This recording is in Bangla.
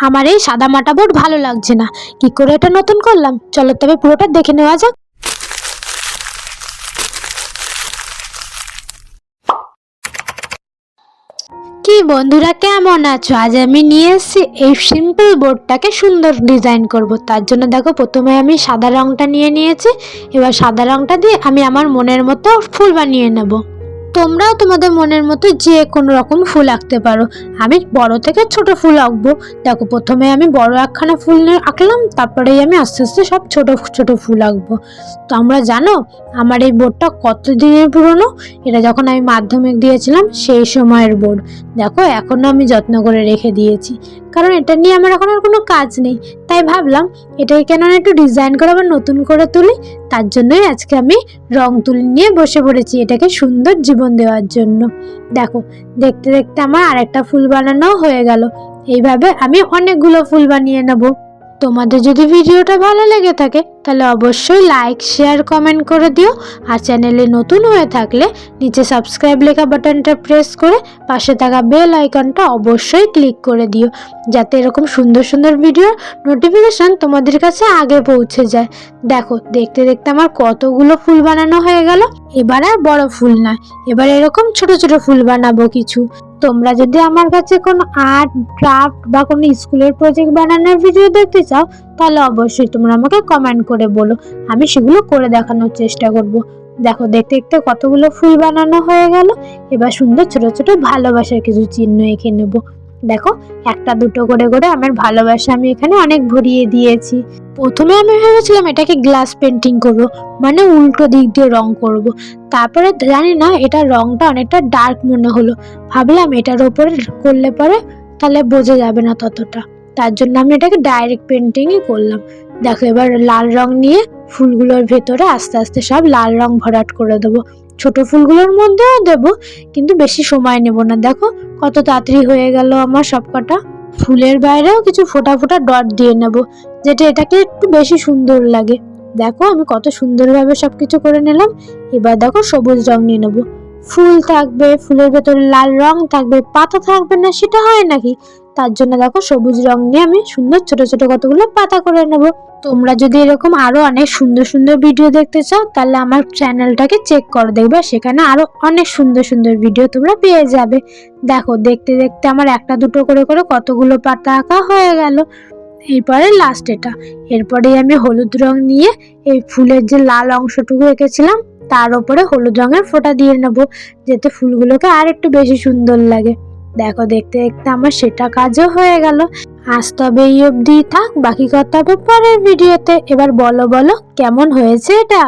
আমার এই সাদা মাটা বোর্ড ভালো লাগছে না, কি করে এটা নতুন করলাম। চলো তবে পুরোটা দেখে নেওয়া যাক। কি বন্ধুরা, কেমন আছো? আজ আমি নিয়ে এসেছি এই সিম্পল বোর্ডটাকে সুন্দর ডিজাইন করব। তার জন্য দেখো, প্রথমে আমি সাদা রংটা নিয়ে নিয়েছি। এবার সাদা রংটা দিয়ে আমি আমার মনের মতো ফুল বানিয়ে নেব। তোমরাও তোমাদের মনের মতো যে কোনো রকম ফুল আঁকতে পারো। আমি বড় থেকে ছোট ফুল আঁকবো। দেখো, প্রথমে আমি বড় একখানা ফুল নিয়ে আঁকলাম, তারপরেই আমি আস্তে আস্তে সব ছোট ছোট ফুল আঁকবো। তো আমরা জানো আমার এই বোর্ডটা কত দিনের পুরনো। এটা যখন আমি মাধ্যমিক দিয়েছিলাম সেই সময়ের বোর্ড। দেখো, এখনো আমি যত্ন করে রেখে দিয়েছি, কারণ এটা নিয়ে আমার এখন আর কোনো কাজ নেই। তাই ভাবলাম এটাকে কেন একটু ডিজাইন করে আবার নতুন করে তুলি। তার জন্যই আজকে আমি রং তুলি নিয়ে বসে পড়েছি এটাকে সুন্দর জীবন দেওয়ার জন্য। দেখো, দেখতে দেখতে আমার আরেকটা ফুল বানানো হয়ে গেল। এইভাবে আমি অনেকগুলো ফুল বানিয়ে নেব। তোমাদের যদি ভিডিওটা ভালো লেগে থাকে তাহলে অবশ্যই লাইক, শেয়ার, কমেন্ট করে দিও। আর চ্যানেলে নতুন হয়ে থাকলে নিচে সাবস্ক্রাইব লেখা বাটনটা প্রেস করে পাশে থাকা বেল আইকনটা অবশ্যই ক্লিক করে দিও, যাতে এরকম সুন্দর সুন্দর ভিডিওর নোটিফিকেশন তোমাদের কাছে আগে পৌঁছে যায়। দেখো, দেখতে দেখতে আমার কতগুলো ফুল বানানো হয়ে গেল। এবার আর বড় ফুল নয়, এবার এরকম ছোট ছোট ফুল বানাবো কিছু। তোমরা যদি আমার কাছে কোনো আর্ট, ক্রাফট বা কোনো স্কুলের প্রজেক্ট বানানোর ভিডিও দেখতে চাও তাহলে অবশ্যই তোমরা আমাকে কমেন্ট করে বলো, আমি সেগুলো করে দেখানোর চেষ্টা করব। দেখো, দেখতে দেখতে কতগুলো ফুল বানানো হয়ে গেল। এবার সুন্দর ছোট ছোট ভালোবাসার কিছু চিহ্ন এঁকে নেব। দেখো, একটা দুটো করে করে আমার ভালোবাসা আমি এখানে অনেক ভরিয়ে দিয়েছি। প্রথমে আমি ভেবেছিলাম এটাকে গ্লাস পেন্টিং করব, মানে উল্টো দিক দিয়ে রং করব। তারপরে জানি না, এটা রংটা অনেকটা ডার্ক মনে হলো। ভাবলাম এটার ওপরে করলে পরে তাহলে বোঝা যাবে না ততটা। তার জন্য আমি এটাকে ডাইরেক্ট পেন্টিংই করলাম। দেখো, এবার লাল রং নিয়ে ফুলগুলোর ভেতরে আস্তে আস্তে সব লাল রং ভরাট করে দেবো। ছোট ফুলগুলোর মধ্যেও দেবো, কিন্তু বেশি সময় নেব না। দেখো কত তাড়াতাড়ি হয়ে গেল আমার সবকটা। ফুলের বাইরেও কিছু ফোটা ফোটা ডট দিয়ে নেব, যেটা এটাকে একটু বেশি সুন্দর লাগে। দেখো, আমি কত সুন্দরভাবে সবকিছু করে নিলাম। এবার দেখো, সবুজ রং নিয়ে নেবো। ফুল থাকবে, ফুলের ভেতরে লাল রং থাকবে, পাতা থাকবে না সেটা হয় নাকি। তার জন্য দেখো, সবুজ রং নিয়ে আমি সুন্দর ছোট ছোট কতগুলো পাতা করে নেব। তোমরা যদি এরকম আরো অনেক সুন্দর সুন্দর ভিডিও দেখতে চাও তাহলে আমার চ্যানেলটাকে চেক করে দেখবে, সেখানে আরো অনেক সুন্দর সুন্দর ভিডিও তোমরা পেয়ে যাবে। দেখো, দেখতে দেখতে আমার একটা দুটো করে করে কতগুলো পাতা আঁকা হয়ে গেল। এরপরে লাস্ট এটা। এরপরে আমি হলুদ রং নিয়ে এই ফুলের যে লাল অংশটুকু এঁকেছিলাম তার উপরে হলুদ রঙের ফোঁটা দিয়ে নেব, যাতে ফুলগুলোকে আর একটু বেশি সুন্দর লাগে। দেখো, দেখতে দেখতে আমার সেটা কাজও হয়ে গেল। আজ তবে এই অবধি থাক, বাকি কথা হবে পরের ভিডিওতে। এবার বলো বলো কেমন হয়েছে এটা।